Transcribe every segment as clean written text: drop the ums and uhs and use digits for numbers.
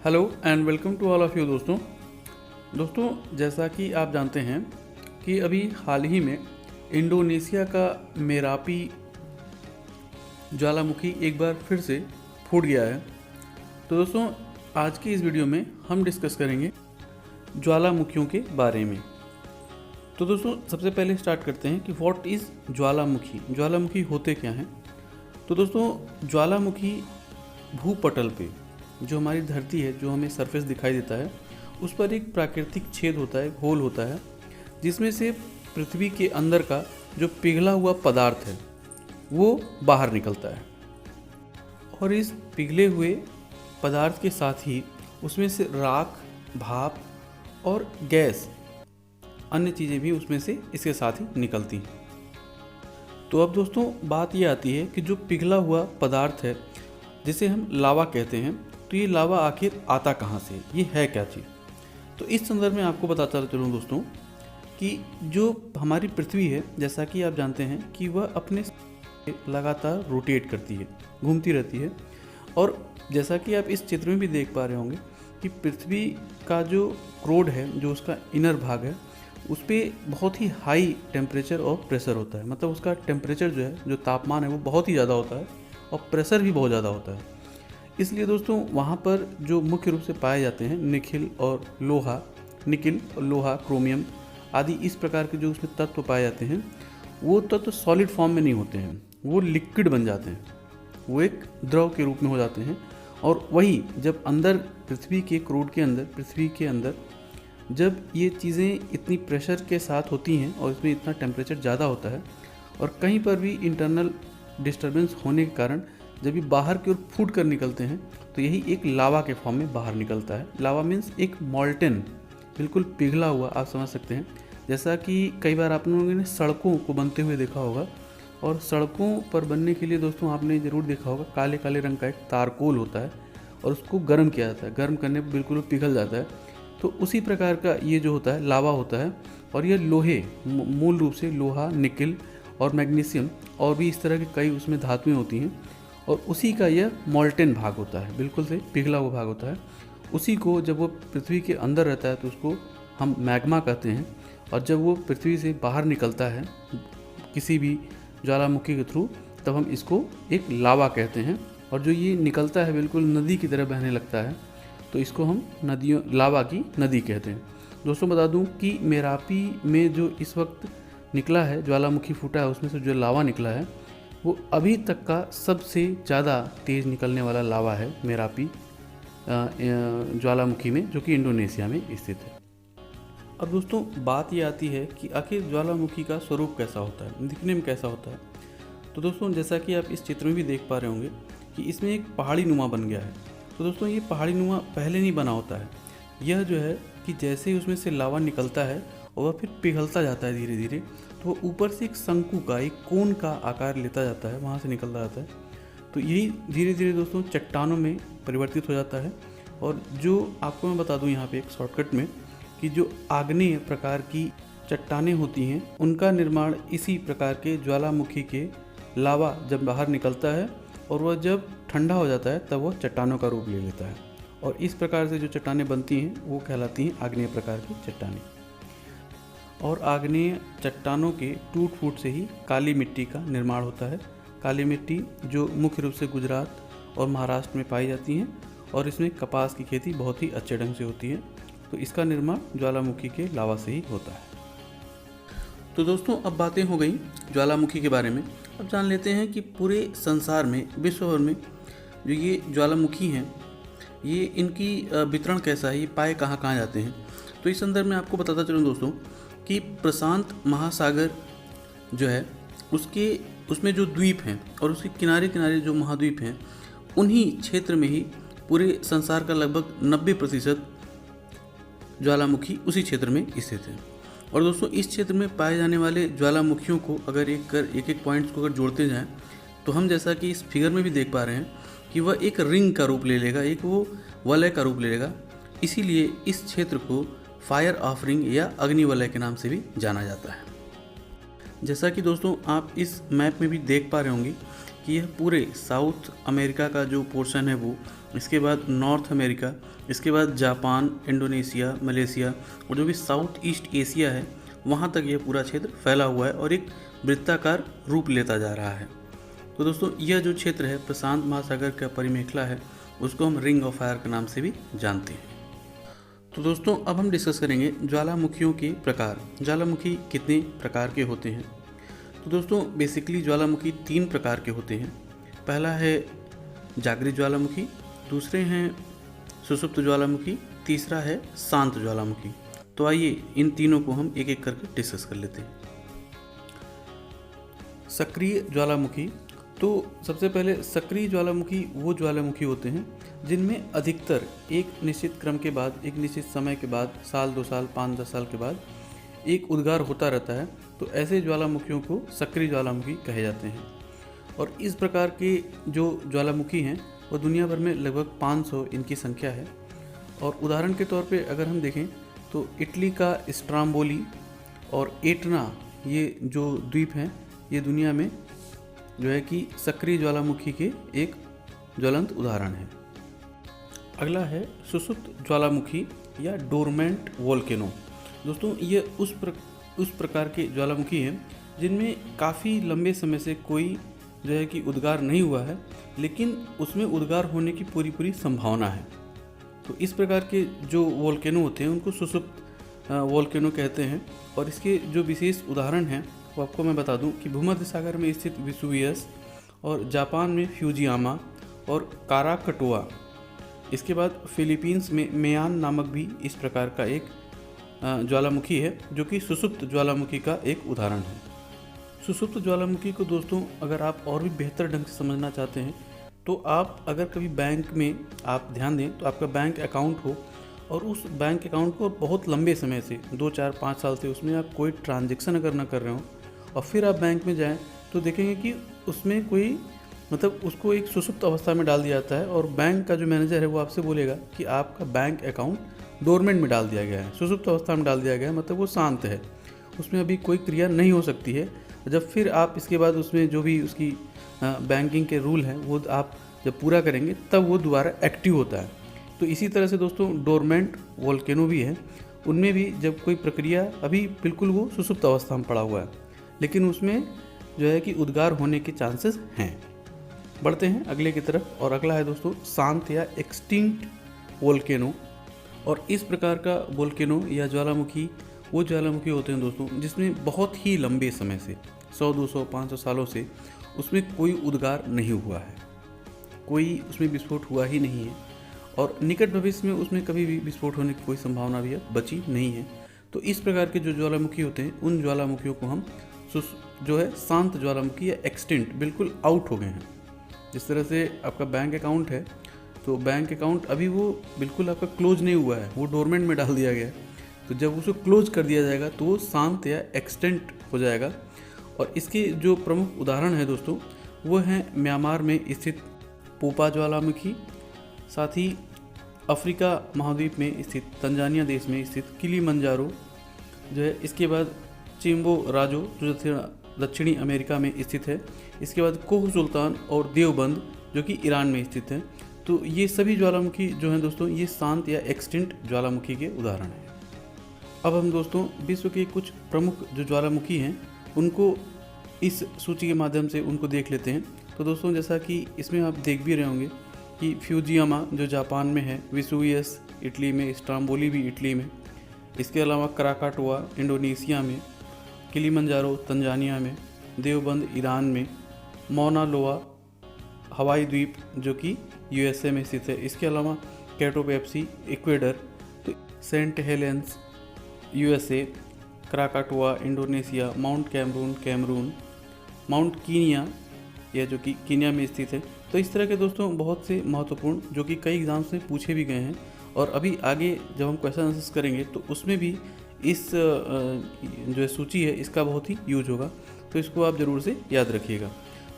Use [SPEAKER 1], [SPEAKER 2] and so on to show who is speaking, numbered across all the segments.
[SPEAKER 1] Hello and welcome to all of you दोस्तों जैसा कि आप जानते हैं कि अभी हाल ही में इंडोनेशिया का मेरापी ज्वालामुखी एक बार फिर से फूट गया है। तो दोस्तों आज की इस वीडियो में हम डिस्कस करेंगे ज्वालामुखियों के बारे में। तो दोस्तों सबसे पहले स्टार्ट करते हैं कि व्हाट इज़ ज्वालामुखी होते क्या हैं। तो दोस्तों ज्वालामुखी भूपटल पे जो हमारी धरती है, जो हमें सरफेस दिखाई देता है, उस पर एक प्राकृतिक छेद होता है, होल होता है, जिसमें से पृथ्वी के अंदर का जो पिघला हुआ पदार्थ है वो बाहर निकलता है। और इस पिघले हुए पदार्थ के साथ ही उसमें से राख, भाप और गैस, अन्य चीज़ें भी उसमें से इसके साथ ही निकलती हैं। तो अब दोस्तों बात ये आती है कि जो पिघला हुआ पदार्थ है जिसे हम लावा कहते हैं, तो ये लावा आखिर आता कहाँ से, ये है क्या चीज़। तो इस संदर्भ में आपको बताता चलूँ दोस्तों कि जो हमारी पृथ्वी है, जैसा कि आप जानते हैं कि वह अपने लगातार रोटेट करती है, घूमती रहती है। और जैसा कि आप इस चित्र में भी देख पा रहे होंगे कि पृथ्वी का जो क्रोड है, जो उसका इनर भाग है, उस पर बहुत ही हाई टेम्परेचर और प्रेशर होता है। मतलब उसका टेम्परेचर जो है, जो तापमान है, वो बहुत ही ज़्यादा होता है और प्रेशर भी बहुत ज़्यादा होता है। इसलिए दोस्तों वहाँ पर जो मुख्य रूप से पाए जाते हैं निकिल और लोहा, क्रोमियम आदि इस प्रकार के जो उसमें तत्व पाए जाते हैं, वो तत्व सॉलिड फॉर्म में नहीं होते हैं, वो लिक्विड बन जाते हैं, वो एक द्रव के रूप में हो जाते हैं। और वही जब अंदर पृथ्वी के क्रोड के अंदर, पृथ्वी के अंदर जब ये चीज़ें इतनी प्रेशर के साथ होती हैं और इसमें इतना टेम्परेचर ज़्यादा होता है और कहीं पर भी इंटरनल डिस्टर्बेंस होने के कारण जब ये बाहर की ओर फूट कर निकलते हैं, तो यही एक लावा के फॉर्म में बाहर निकलता है। लावा मीन्स एक मॉल्टन, बिल्कुल पिघला हुआ, आप समझ सकते हैं। जैसा कि कई बार आप लोगों ने सड़कों को बनते हुए देखा होगा, और सड़कों पर बनने के लिए दोस्तों आपने ज़रूर देखा होगा काले काले रंग का एक तारकोल होता है और उसको गर्म किया जाता है। गर्म करने पर बिल्कुल पिघल जाता है। तो उसी प्रकार का ये जो होता है लावा होता है। और ये लोहे, मूल रूप से लोहा, निकिल और मैग्नीशियम और भी इस तरह के कई उसमें धातुएं होती हैं, और उसी का यह मॉल्टेन भाग होता है, बिल्कुल से पिघला हुआ भाग होता है। उसी को जब वो पृथ्वी के अंदर रहता है तो उसको हम मैग्मा कहते हैं, और जब वो पृथ्वी से बाहर निकलता है किसी भी ज्वालामुखी के थ्रू, तब हम इसको एक लावा कहते हैं। और जो ये निकलता है बिल्कुल नदी की तरह बहने लगता है, तो इसको हम लावा की नदी कहते हैं। दोस्तों बता दूं कि मेरापी में जो इस वक्त निकला है, ज्वालामुखी फूटा है, उसमें से जो लावा निकला है वो अभी तक का सबसे ज़्यादा तेज़ निकलने वाला लावा है मेरापी ज्वालामुखी में, जो कि इंडोनेशिया में स्थित है। अब दोस्तों बात ये आती है कि आखिर ज्वालामुखी का स्वरूप कैसा होता है, दिखने में कैसा होता है। तो दोस्तों जैसा कि आप इस चित्र में भी देख पा रहे होंगे कि इसमें एक पहाड़ी नुमा बन गया है। तो दोस्तों ये पहाड़ी नुमा पहले नहीं बना होता है। यह जो है कि जैसे ही उसमें से लावा निकलता है और वह फिर पिघलता जाता है धीरे धीरे, तो वो ऊपर से एक शंकु का, एक कोन का आकार लेता जाता है, वहाँ से निकलता जाता है। तो यही धीरे धीरे दोस्तों चट्टानों में परिवर्तित हो जाता है। और जो आपको मैं बता दूं यहाँ पे एक शॉर्टकट में कि जो आग्नेय प्रकार की चट्टानें होती हैं, उनका निर्माण इसी प्रकार के ज्वालामुखी के लावा जब बाहर निकलता है और वह जब ठंडा हो जाता है तब वह चट्टानों का रूप ले लेता है। और इस प्रकार से जो चट्टानें बनती हैं वो कहलाती हैं आग्नेय प्रकार की चट्टानें। और आग्नेय चट्टानों के टूट फूट से ही काली मिट्टी का निर्माण होता है। काली मिट्टी जो मुख्य रूप से गुजरात और महाराष्ट्र में पाई जाती हैं, और इसमें कपास की खेती बहुत ही अच्छे ढंग से होती है। तो इसका निर्माण ज्वालामुखी के लावा से ही होता है। तो दोस्तों अब बातें हो गई ज्वालामुखी के बारे में। अब जान लेते हैं कि पूरे संसार में, विश्व भर में जो ये ज्वालामुखी हैं, ये इनकी वितरण कैसा है, ये पाए कहाँ कहाँ जाते हैं। तो इस संदर्भ में आपको बताता चलूँ दोस्तों कि प्रशांत महासागर जो है उसमें जो द्वीप हैं और उसके किनारे किनारे जो महाद्वीप हैं, उन्हीं क्षेत्र में ही पूरे संसार का लगभग 90% ज्वालामुखी उसी क्षेत्र में स्थित है। और दोस्तों इस क्षेत्र में पाए जाने वाले ज्वालामुखियों को अगर एक पॉइंट्स को अगर जोड़ते जाएं, तो हम जैसा कि इस फिगर में भी देख पा रहे हैं कि वह एक रिंग का रूप ले लेगा, एक वो वलय का रूप ले लेगा। इसीलिए इस क्षेत्र को फायर ऑफ रिंग या अग्नि वलय के नाम से भी जाना जाता है। जैसा कि दोस्तों आप इस मैप में भी देख पा रहे होंगे कि यह पूरे साउथ अमेरिका का जो पोर्शन है वो, इसके बाद नॉर्थ अमेरिका, इसके बाद जापान, इंडोनेशिया, मलेशिया और जो भी साउथ ईस्ट एशिया है वहाँ तक यह पूरा क्षेत्र फैला हुआ है और एक वृत्ताकार रूप लेता जा रहा है। तो दोस्तों यह जो क्षेत्र है प्रशांत महासागर का परिमेखला है, उसको हम रिंग ऑफ फायर के नाम से भी जानते हैं। तो दोस्तों अब हम डिस्कस करेंगे ज्वालामुखियों के प्रकार। ज्वालामुखी कितने प्रकार के होते हैं? तो दोस्तों बेसिकली ज्वालामुखी 3 प्रकार के होते हैं। पहला है जागृत ज्वालामुखी, दूसरे हैं सुषुप्त ज्वालामुखी, तीसरा है शांत ज्वालामुखी। तो आइए इन तीनों को हम एक एक करके डिस्कस कर लेते हैं। सक्रिय ज्वालामुखी। तो सबसे पहले सक्रिय ज्वालामुखी वो ज्वालामुखी होते हैं जिनमें अधिकतर एक निश्चित क्रम के बाद, एक निश्चित समय के बाद, साल 2 साल 5-10 साल के बाद एक उद्गार होता रहता है। तो ऐसे ज्वालामुखियों को सक्रिय ज्वालामुखी कहे जाते हैं। और इस प्रकार के जो ज्वालामुखी हैं वो दुनिया भर में लगभग 500 इनकी संख्या है। और उदाहरण के तौर पे अगर हम देखें तो इटली का स्ट्राम्बोली और एटना, ये जो द्वीप हैं, ये दुनिया में जो है कि सक्रिय ज्वालामुखी के एक ज्वलंत उदाहरण है। अगला है सुषुप्त ज्वालामुखी या डोरमेंट वोल्केनो। दोस्तों ये उस प्रकार के ज्वालामुखी हैं जिनमें काफ़ी लंबे समय से कोई जो है कि उद्गार नहीं हुआ है, लेकिन उसमें उद्गार होने की पूरी संभावना है। तो इस प्रकार के जो वोल्केनो होते हैं उनको सुषुप्त वोल्केनो कहते हैं। और इसके जो विशेष उदाहरण हैं वो आपको मैं बता दूं कि भूमध्य सागर में स्थित वेसुवियस और जापान में फ्यूजियामा और काराकटोआ, इसके बाद फिलीपींस में मेयान नामक भी इस प्रकार का एक ज्वालामुखी है जो कि सुषुप्त ज्वालामुखी का एक उदाहरण है। सुषुप्त ज्वालामुखी को दोस्तों अगर आप और भी बेहतर ढंग से समझना चाहते हैं तो आप अगर कभी बैंक में आप ध्यान दें तो आपका बैंक अकाउंट हो और उस बैंक अकाउंट को बहुत लंबे समय से 2, 4, 5 साल से उसमें आप कोई ट्रांजैक्शन अगर ना कर रहे हो और फिर आप बैंक में जाएं तो देखेंगे कि उसमें कोई मतलब उसको एक सुषुप्त अवस्था में डाल दिया जाता है और बैंक का जो मैनेजर है वो आपसे बोलेगा कि आपका बैंक अकाउंट डोरमेंट में डाल दिया गया है, सुषुप्त अवस्था में डाल दिया गया है, मतलब वो शांत है, उसमें अभी कोई क्रिया नहीं हो सकती है। जब फिर आप इसके बाद उसमें जो भी उसकी बैंकिंग के रूल हैं वो आप जब पूरा करेंगे तब वो दोबारा एक्टिव होता है। तो इसी तरह से दोस्तों डोरमेंट वोल्केनो भी है, उनमें भी जब कोई प्रक्रिया अभी बिल्कुल वो सुषुप्त अवस्था में पड़ा हुआ है लेकिन उसमें जो है कि उद्गार होने के चांसेस हैं। बढ़ते हैं अगले की तरफ और अगला है दोस्तों शांत या एक्सटिंक्ट वोल्केनो। और इस प्रकार का वोल्केनो या ज्वालामुखी वो ज्वालामुखी होते हैं दोस्तों जिसमें बहुत ही लंबे समय से 100, 200, 500 सालों से उसमें कोई उद्गार नहीं हुआ है, कोई उसमें विस्फोट हुआ ही नहीं है और निकट भविष्य में उसमें कभी भी विस्फोट होने की कोई संभावना भी बची नहीं है। तो इस प्रकार के जो ज्वालामुखी होते हैं उन ज्वालामुखियों को हम जो है शांत ज्वालामुखी या एक्सटिंक्ट, बिल्कुल आउट हो गए हैं। जिस तरह से आपका बैंक अकाउंट है तो बैंक अकाउंट अभी वो बिल्कुल आपका क्लोज नहीं हुआ है, वो डोरमेंट में डाल दिया गया है। तो जब उसको क्लोज कर दिया जाएगा तो वो शांत या एक्सटिंक्ट हो जाएगा। और इसके जो प्रमुख उदाहरण है दोस्तों वो हैं म्यांमार में स्थित पोपा ज्वालामुखी, साथ ही अफ्रीका महाद्वीप में स्थित तंजानिया देश में स्थित किलिमंजारो जो है, इसके बाद चिम्बो राजो जो दक्षिणी अमेरिका में स्थित है, इसके बाद कोह सुल्तान और देवबंद जो कि ईरान में स्थित है। तो ये सभी ज्वालामुखी जो हैं दोस्तों ये शांत या एक्सटिंक्ट ज्वालामुखी के उदाहरण हैं। अब हम दोस्तों विश्व के कुछ प्रमुख जो ज्वालामुखी हैं उनको इस सूची के माध्यम से उनको देख लेते हैं। तो दोस्तों जैसा कि इसमें आप देख भी रहे होंगे कि फ्यूजियामा जो जापान में है, वेसुवियस इटली में, स्ट्राम्बोली भी इटली में, इसके अलावा कराकाटोआ इंडोनेशिया में, किलिमंजारो तंजानिया में, देवबंद ईरान में, मौना लोआ हवाई द्वीप जो कि यूएसए में स्थित है, इसके अलावा कैटोपेप्सी इक्वेडर, तो Saint Helens USA, Krakatoa Indonesia, Mount Cameroon, Mount Kenya या जो कि कीनिया में स्थित है। तो इस तरह के दोस्तों बहुत से महत्वपूर्ण जो कि कई एग्जाम्स में पूछे भी गए हैं और अभी आगे जब हम क्वेश्चन आंसर्स करेंगे तो उसमें भी इस जो है सूची है इसका बहुत ही यूज होगा, तो इसको आप ज़रूर से याद रखिएगा।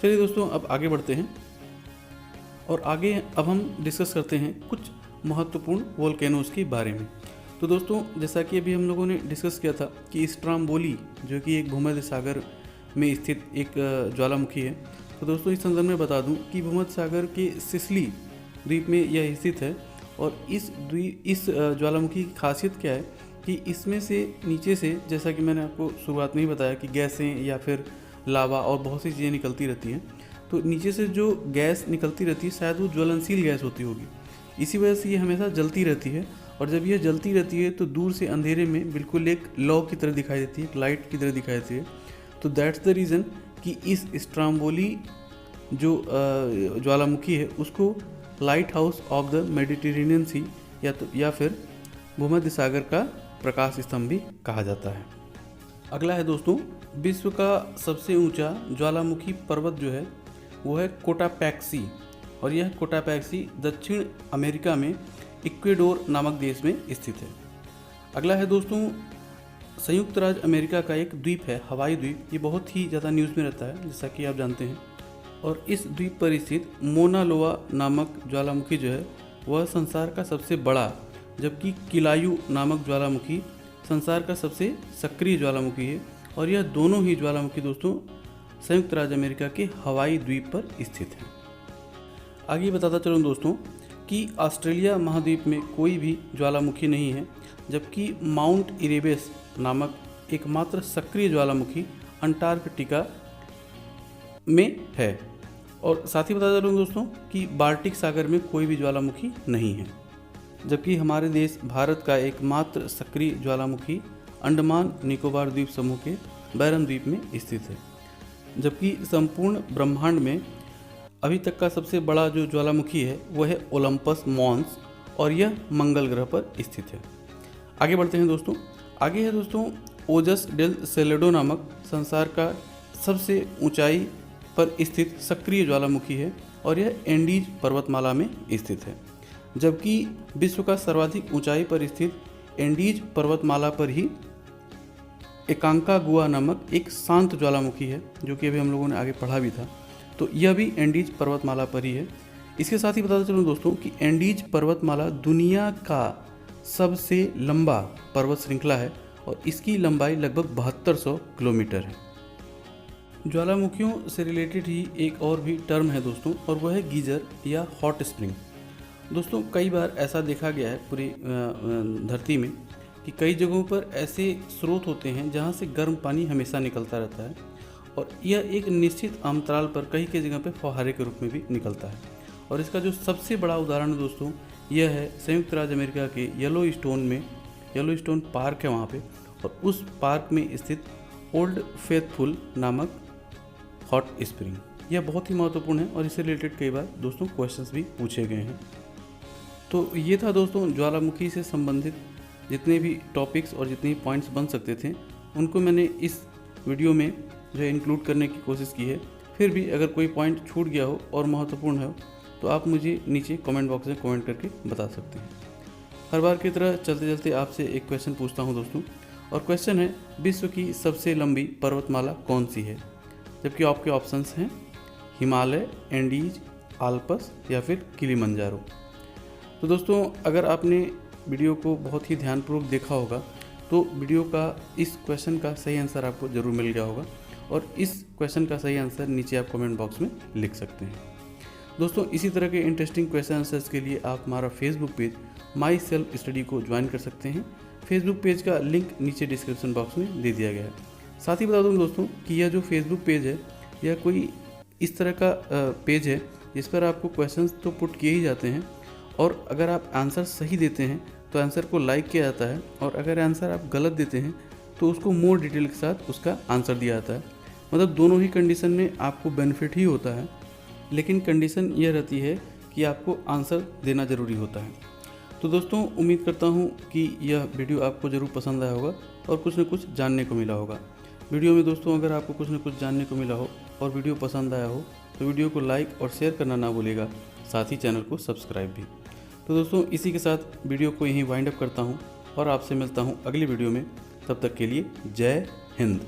[SPEAKER 1] चलिए दोस्तों अब आगे बढ़ते हैं और आगे अब हम डिस्कस करते हैं कुछ महत्वपूर्ण वोल्केनोज के बारे में। तो दोस्तों जैसा कि अभी हम लोगों ने डिस्कस किया था कि स्ट्राम्बोली जो कि एक भूमध्य सागर में स्थित एक ज्वालामुखी है, तो दोस्तों इस संदर्भ में बता दूं कि भूमध्य सागर के सिसिली द्वीप में यह स्थित है। और इस ज्वालामुखी की खासियत क्या है कि इसमें से नीचे से, जैसा कि मैंने आपको शुरुआत में ही बताया कि गैसें या फिर लावा और बहुत सी चीज़ें निकलती रहती हैं, तो नीचे से जो गैस निकलती रहती है शायद वो ज्वलनशील गैस होती होगी, इसी वजह से ये हमेशा जलती रहती है। और जब ये जलती रहती है तो दूर से अंधेरे में बिल्कुल एक लौ की तरह दिखाई देती है, एक लाइट की तरह दिखाई देती है। तो दैट्स द रीज़न कि इस स्ट्रोम्बोली जो ज्वालामुखी है उसको lighthouse of the Mediterranean Sea या फिर भूमध्य सागर का प्रकाश स्तंभ भी कहा जाता है। अगला है दोस्तों, विश्व का सबसे ऊंचा ज्वालामुखी पर्वत जो है वो है कोटापैक्सी, और यह कोटापैक्सी दक्षिण अमेरिका में इक्वेडोर नामक देश में स्थित है। अगला है दोस्तों, संयुक्त राज्य अमेरिका का एक द्वीप है हवाई द्वीप। ये बहुत ही ज़्यादा न्यूज़ में रहता है जैसा कि आप जानते हैं। और इस द्वीप पर स्थित मोना लोआ नामक ज्वालामुखी जो है वह संसार का सबसे बड़ा, जबकि किलायू नामक ज्वालामुखी संसार का सबसे सक्रिय ज्वालामुखी है। और यह दोनों ही ज्वालामुखी दोस्तों संयुक्त राज्य अमेरिका के हवाई द्वीप पर स्थित हैं। आगे बताता चलूँ दोस्तों कि ऑस्ट्रेलिया महाद्वीप में कोई भी ज्वालामुखी नहीं है, जबकि माउंट इरेबस नामक एकमात्र सक्रिय ज्वालामुखी अंटार्कटिका में है। और साथ ही बता चलूँ दोस्तों कि बाल्टिक सागर में कोई भी ज्वालामुखी नहीं है, जबकि हमारे देश भारत का एकमात्र सक्रिय ज्वालामुखी अंडमान निकोबार द्वीप समूह के बैरन द्वीप में स्थित है। जबकि संपूर्ण ब्रह्मांड में अभी तक का सबसे बड़ा जो ज्वालामुखी है वह है ओलंपस मॉन्स, और यह मंगल ग्रह पर स्थित है। आगे बढ़ते हैं दोस्तों। आगे है दोस्तों ओजस डेल सेलेडो नामक संसार का सबसे ऊंचाई पर स्थित सक्रिय ज्वालामुखी है, और यह एंडीज पर्वतमाला में स्थित है। जबकि विश्व का सर्वाधिक ऊंचाई पर स्थित एंडीज पर्वतमाला पर ही एकांकागुआ नामक एक शांत ज्वालामुखी है, जो कि अभी हम लोगों ने आगे पढ़ा भी था। तो यह भी एंडीज पर्वतमाला पर ही है। इसके साथ ही बताते चलूँ दोस्तों कि एंडीज पर्वतमाला दुनिया का सबसे लंबा पर्वत श्रृंखला है, और इसकी लंबाई लगभग 7200 किलोमीटर है। ज्वालामुखियों से रिलेटेड ही एक और भी टर्म है दोस्तों, और वह है गीजर या हॉट स्प्रिंग। दोस्तों कई बार ऐसा देखा गया है पूरी धरती में कि कई जगहों पर ऐसे स्रोत होते हैं जहां से गर्म पानी हमेशा निकलता रहता है, और यह एक निश्चित अंतराल पर कई जगह पर फव्वारे के रूप में भी निकलता है। और इसका जो सबसे बड़ा उदाहरण है दोस्तों यह है संयुक्त राज्य अमेरिका के येलोस्टोन पार्क है वहाँ पे, और उस पार्क में स्थित ओल्ड फेथफुल नामक हॉट स्प्रिंग। यह बहुत ही महत्वपूर्ण है और इससे रिलेटेड कई बार दोस्तों क्वेश्चंस भी पूछे गए हैं। तो ये था दोस्तों ज्वालामुखी से संबंधित जितने भी टॉपिक्स और जितने पॉइंट्स बन सकते थे उनको मैंने इस वीडियो में जो है इंक्लूड करने की कोशिश की है। फिर भी अगर कोई पॉइंट छूट गया हो और महत्वपूर्ण हो तो आप मुझे नीचे कमेंट बॉक्स में कमेंट करके बता सकते हैं। हर बार की तरह चलते चलते आपसे एक क्वेश्चन पूछता हूं दोस्तों, और क्वेश्चन है विश्व की सबसे लंबी पर्वतमाला कौन सी है? जबकि आपके ऑप्शंस हैं हिमालय, एंडीज, आल्पस या फिर किलिमंजारो। तो दोस्तों अगर आपने वीडियो को बहुत ही ध्यानपूर्वक देखा होगा तो वीडियो का इस क्वेश्चन का सही आंसर आपको ज़रूर मिल गया होगा, और इस क्वेश्चन का सही आंसर नीचे आप कमेंट बॉक्स में लिख सकते हैं। दोस्तों इसी तरह के इंटरेस्टिंग क्वेश्चन आंसर्स के लिए आप हमारा Facebook page my self study को ज्वाइन कर सकते हैं। फेसबुक पेज का लिंक नीचे डिस्क्रिप्शन बॉक्स में दे दिया गया है। साथ ही बता दूं दोस्तों कि यह जो फेसबुक पेज है यह कोई इस तरह का पेज है जिस पर आपको क्वेश्चंस तो पुट किए ही जाते हैं, और अगर आप आंसर सही देते हैं तो आंसर को लाइक किया जाता है, और अगर आंसर आप गलत देते हैं तो उसको मोर डिटेल के साथ उसका आंसर दिया जाता है। मतलब दोनों ही कंडीशन में आपको बेनिफिट ही होता है, लेकिन कंडीशन यह रहती है कि आपको आंसर देना ज़रूरी होता है। तो दोस्तों उम्मीद करता हूँ कि यह वीडियो आपको ज़रूर पसंद आया होगा और कुछ न कुछ जानने को मिला होगा। वीडियो में दोस्तों अगर आपको कुछ न कुछ जानने को मिला हो और वीडियो पसंद आया हो तो वीडियो को लाइक और शेयर करना ना भूलिएगा, साथ ही चैनल को सब्सक्राइब भी। तो दोस्तों इसी के साथ वीडियो को यहीं वाइंड अप करता हूँ और आपसे मिलता हूँ अगली वीडियो में। तब तक के लिए जय हिंद।